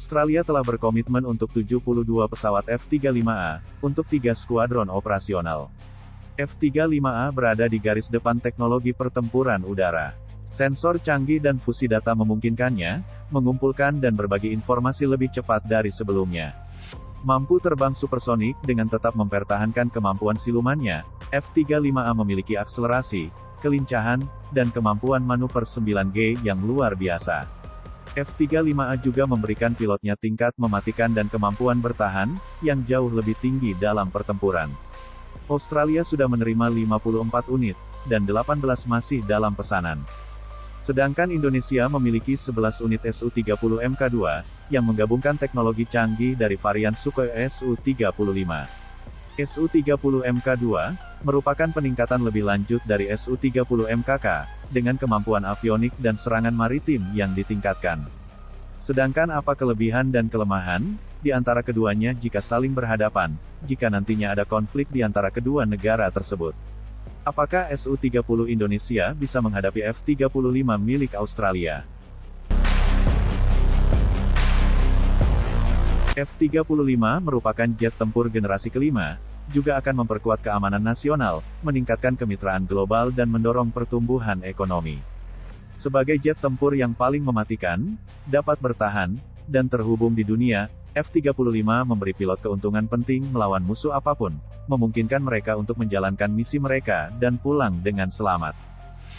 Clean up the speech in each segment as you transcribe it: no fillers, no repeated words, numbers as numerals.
Australia telah berkomitmen untuk 72 pesawat F-35A, untuk 3 skuadron operasional. F-35A berada di garis depan teknologi pertempuran udara. Sensor canggih dan fusi data memungkinkannya, mengumpulkan dan berbagi informasi lebih cepat dari sebelumnya. Mampu terbang supersonik dengan tetap mempertahankan kemampuan silumannya, F-35A memiliki akselerasi, kelincahan, dan kemampuan manuver 9G yang luar biasa. F-35A juga memberikan pilotnya tingkat mematikan dan kemampuan bertahan, yang jauh lebih tinggi dalam pertempuran. Australia sudah menerima 54 unit, dan 18 masih dalam pesanan. Sedangkan Indonesia memiliki 11 unit Su-30 Mk2, yang menggabungkan teknologi canggih dari varian Sukhoi Su-35. Su-30 Mk2, merupakan peningkatan lebih lanjut dari Su-30 Mkk, dengan kemampuan avionik dan serangan maritim yang ditingkatkan. Sedangkan apa kelebihan dan kelemahan, di antara keduanya jika saling berhadapan, jika nantinya ada konflik di antara kedua negara tersebut? Apakah Su-30 Indonesia bisa menghadapi F-35 milik Australia? F-35 merupakan jet tempur generasi kelima, juga akan memperkuat keamanan nasional, meningkatkan kemitraan global dan mendorong pertumbuhan ekonomi. Sebagai jet tempur yang paling mematikan, dapat bertahan, dan terhubung di dunia, F-35 memberi pilot keuntungan penting melawan musuh apapun, memungkinkan mereka untuk menjalankan misi mereka dan pulang dengan selamat.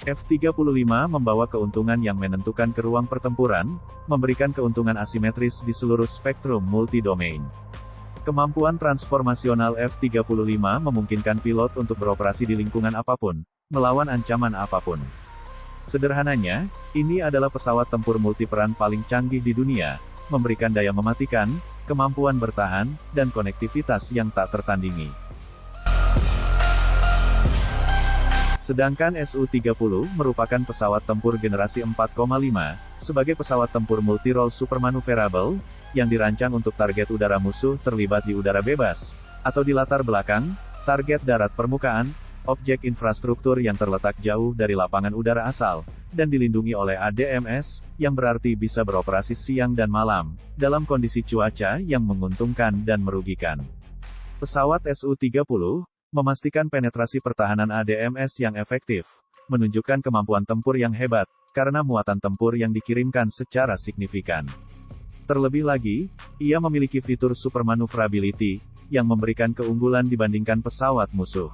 F-35 membawa keuntungan yang menentukan ke ruang pertempuran, memberikan keuntungan asimetris di seluruh spektrum multi-domain. Kemampuan transformasional F-35 memungkinkan pilot untuk beroperasi di lingkungan apapun, melawan ancaman apapun. Sederhananya, ini adalah pesawat tempur multiperan paling canggih di dunia, memberikan daya mematikan, kemampuan bertahan, dan konektivitas yang tak tertandingi. Sedangkan Su-30 merupakan pesawat tempur generasi 4,5, sebagai pesawat tempur multi-role supermaneuverable, yang dirancang untuk target udara musuh terlibat di udara bebas, atau di latar belakang, target darat permukaan, objek infrastruktur yang terletak jauh dari lapangan udara asal, dan dilindungi oleh ADMS, yang berarti bisa beroperasi siang dan malam, dalam kondisi cuaca yang menguntungkan dan merugikan. Pesawat Su-30 memastikan penetrasi pertahanan ADMS yang efektif, menunjukkan kemampuan tempur yang hebat, karena muatan tempur yang dikirimkan secara signifikan. Terlebih lagi, ia memiliki fitur supermaneuverability, yang memberikan keunggulan dibandingkan pesawat musuh.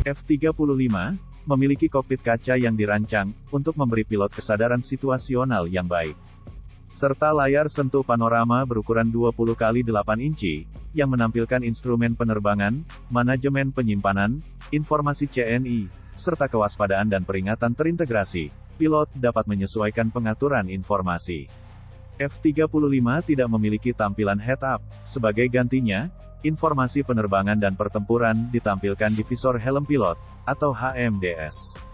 F-35 memiliki kokpit kaca yang dirancang untuk memberi pilot kesadaran situasional yang baik, serta layar sentuh panorama berukuran 20x8 inci, yang menampilkan instrumen penerbangan, manajemen penyimpanan, informasi CNI, serta kewaspadaan dan peringatan terintegrasi. Pilot dapat menyesuaikan pengaturan informasi. F-35 tidak memiliki tampilan head-up, sebagai gantinya, informasi penerbangan dan pertempuran ditampilkan di visor helm pilot, atau HMDS.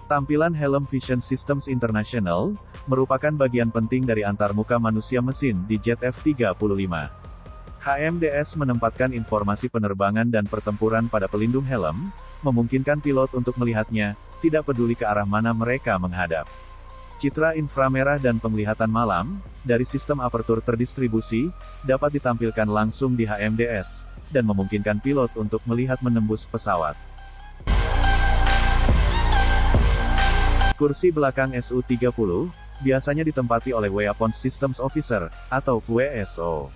Tampilan Helm Vision Systems International, merupakan bagian penting dari antarmuka manusia-mesin di jet F-35. HMDS menempatkan informasi penerbangan dan pertempuran pada pelindung helm, memungkinkan pilot untuk melihatnya, tidak peduli ke arah mana mereka menghadap. Citra inframerah dan penglihatan malam, dari sistem apertur terdistribusi, dapat ditampilkan langsung di HMDS, dan memungkinkan pilot untuk melihat menembus pesawat. Kursi belakang Su-30, biasanya ditempati oleh Weapons Systems Officer, atau WSO.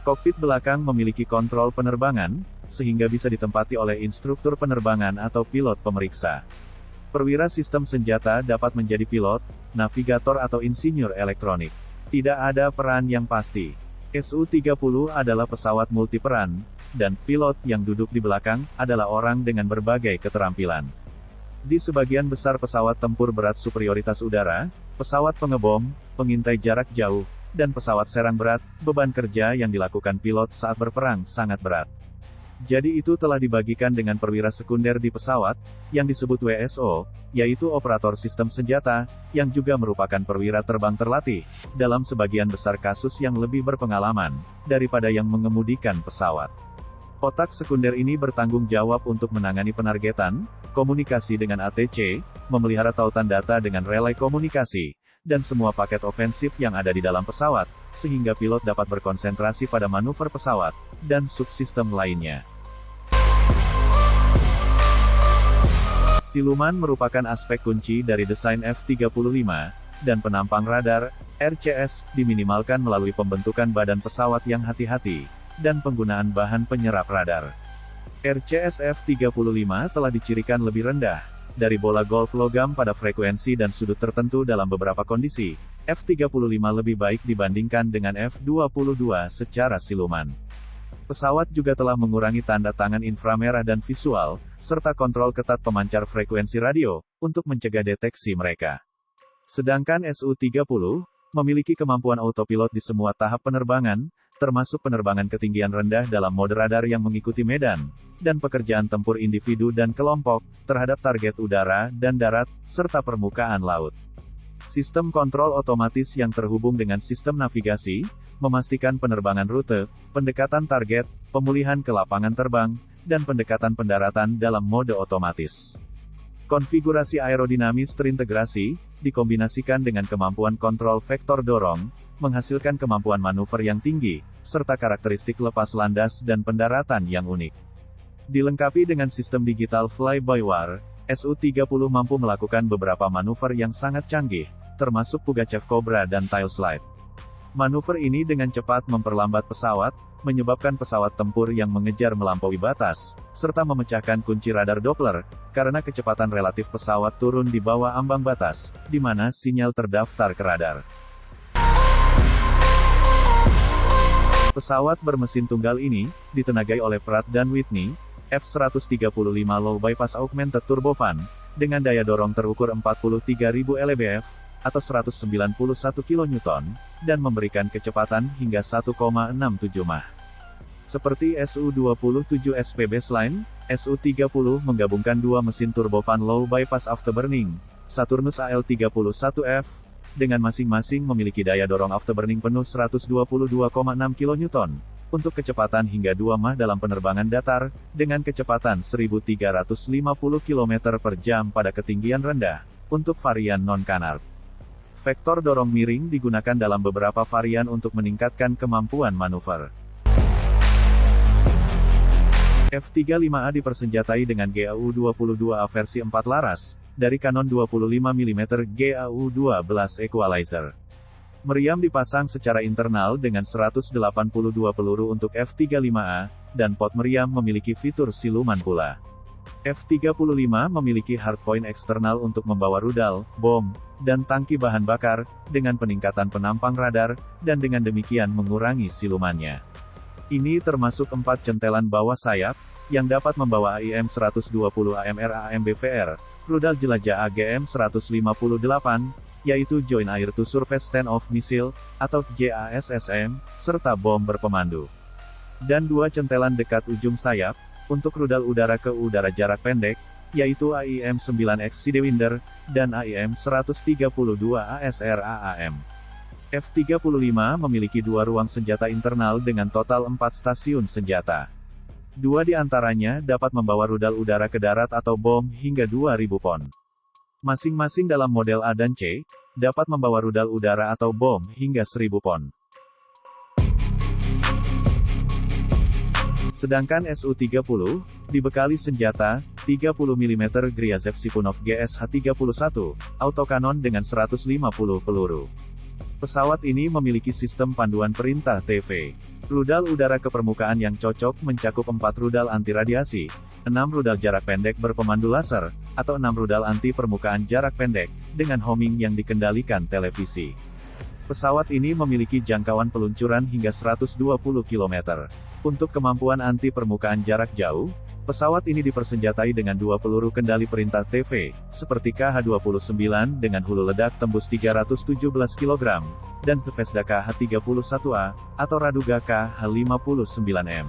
Kokpit belakang memiliki kontrol penerbangan, sehingga bisa ditempati oleh instruktur penerbangan atau pilot pemeriksa. Perwira sistem senjata dapat menjadi pilot, navigator atau insinyur elektronik. Tidak ada peran yang pasti. Su-30 adalah pesawat multiperan, dan pilot yang duduk di belakang adalah orang dengan berbagai keterampilan. Di sebagian besar pesawat tempur berat superioritas udara, pesawat pengebom, pengintai jarak jauh, dan pesawat serang berat, beban kerja yang dilakukan pilot saat berperang sangat berat. Jadi itu telah dibagikan dengan perwira sekunder di pesawat, yang disebut WSO, yaitu operator sistem senjata, yang juga merupakan perwira terbang terlatih, dalam sebagian besar kasus yang lebih berpengalaman, daripada yang mengemudikan pesawat. Otak sekunder ini bertanggung jawab untuk menangani penargetan, komunikasi dengan ATC, memelihara tautan data dengan relay komunikasi, dan semua paket ofensif yang ada di dalam pesawat, sehingga pilot dapat berkonsentrasi pada manuver pesawat, dan subsistem lainnya. Siluman merupakan aspek kunci dari desain F-35, dan penampang radar, RCS, diminimalkan melalui pembentukan badan pesawat yang hati-hati, dan penggunaan bahan penyerap radar. RCS F-35 telah dicirikan lebih rendah dari bola golf logam pada frekuensi dan sudut tertentu dalam beberapa kondisi. F-35 lebih baik dibandingkan dengan F-22 secara siluman. Pesawat juga telah mengurangi tanda tangan inframerah dan visual, serta kontrol ketat pemancar frekuensi radio, untuk mencegah deteksi mereka. Sedangkan Su-30 memiliki kemampuan autopilot di semua tahap penerbangan, termasuk penerbangan ketinggian rendah dalam mode radar yang mengikuti medan, dan pekerjaan tempur individu dan kelompok, terhadap target udara dan darat, serta permukaan laut. Sistem kontrol otomatis yang terhubung dengan sistem navigasi, memastikan penerbangan rute, pendekatan target, pemulihan ke lapangan terbang, dan pendekatan pendaratan dalam mode otomatis. Konfigurasi aerodinamis terintegrasi, dikombinasikan dengan kemampuan kontrol vektor dorong, menghasilkan kemampuan manuver yang tinggi, serta karakteristik lepas landas dan pendaratan yang unik. Dilengkapi dengan sistem digital fly-by-wire, Su-30 mampu melakukan beberapa manuver yang sangat canggih, termasuk Pugachev Cobra dan Tail Slide. Manuver ini dengan cepat memperlambat pesawat, menyebabkan pesawat tempur yang mengejar melampaui batas, serta memecahkan kunci radar Doppler, karena kecepatan relatif pesawat turun di bawah ambang batas, di mana sinyal terdaftar ke radar. Pesawat bermesin tunggal ini, ditenagai oleh Pratt & Whitney, F-135 Low Bypass Augmented Turbofan, dengan daya dorong terukur 43.000 lbf, atau 191 kN, dan memberikan kecepatan hingga 1,67 Mach. Seperti Su-27 SP baseline, Su-30 menggabungkan dua mesin turbofan Low Bypass Afterburning, Saturnus AL31F, dengan masing-masing memiliki daya dorong afterburning penuh 122,6 kN, untuk kecepatan hingga 2 Mach dalam penerbangan datar, dengan kecepatan 1350 km per jam pada ketinggian rendah, untuk varian non-canard. Vektor dorong miring digunakan dalam beberapa varian untuk meningkatkan kemampuan manuver. F-35A dipersenjatai dengan GAU-22A versi 4 laras, dari kanon 25 mm GAU-12 Equalizer. Meriam dipasang secara internal dengan 182 peluru untuk F-35A, dan pot meriam memiliki fitur siluman pula. F-35 memiliki hardpoint eksternal untuk membawa rudal, bom, dan tangki bahan bakar, dengan peningkatan penampang radar, dan dengan demikian mengurangi silumannya. Ini termasuk 4 centelan bawah sayap, yang dapat membawa AIM-120 AMR AMBVR, rudal jelajah AGM-158, yaitu Joint Air to Surface Stand-Off Missile, atau JASSM, serta bom berpemandu. Dan 2 centelan dekat ujung sayap, untuk rudal udara ke udara jarak pendek, yaitu AIM-9X Sidewinder, dan AIM-132 ASR AAM. F-35 memiliki 2 ruang senjata internal dengan total 4 stasiun senjata. 2 di antaranya dapat membawa rudal udara ke darat atau bom hingga 2.000 pon. Masing-masing dalam model A dan C, dapat membawa rudal udara atau bom hingga 1.000 pon. Sedangkan Su-30, dibekali senjata, 30 mm Gryazev Sipunov GSH-31, autokanon dengan 150 peluru. Pesawat ini memiliki sistem panduan perintah TV. Rudal udara ke permukaan yang cocok mencakup 4 rudal anti-radiasi, 6 rudal jarak pendek berpemandu laser, atau 6 rudal anti permukaan jarak pendek, dengan homing yang dikendalikan televisi. Pesawat ini memiliki jangkauan peluncuran hingga 120 km. Untuk kemampuan anti permukaan jarak jauh, pesawat ini dipersenjatai dengan 2 peluru kendali perintah TV, seperti KH-29 dengan hulu ledak tembus 317 kg, dan Zvezda KH-31A, atau Raduga KH-59M.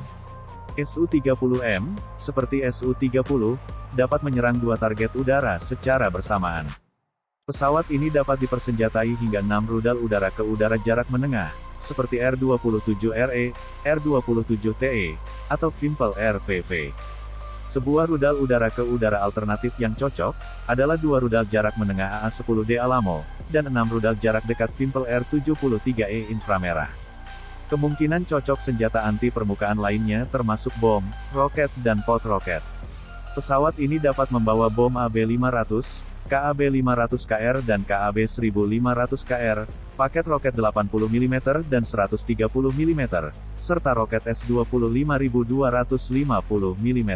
Su-30M, seperti Su-30, dapat menyerang 2 target udara secara bersamaan. Pesawat ini dapat dipersenjatai hingga 6 rudal udara ke udara jarak menengah, seperti R-27RE, R-27TE, atau Vimpel RVV. Sebuah rudal udara ke udara alternatif yang cocok, adalah 2 rudal jarak menengah AA-10D Alamo, dan 6 rudal jarak dekat Vimpel R-73E inframerah. Kemungkinan cocok senjata anti permukaan lainnya termasuk bom, roket dan pot roket. Pesawat ini dapat membawa bom AB-500, KAB-500KR dan KAB-1500KR, paket roket 80 mm dan 130 mm, serta roket S-25.250 mm.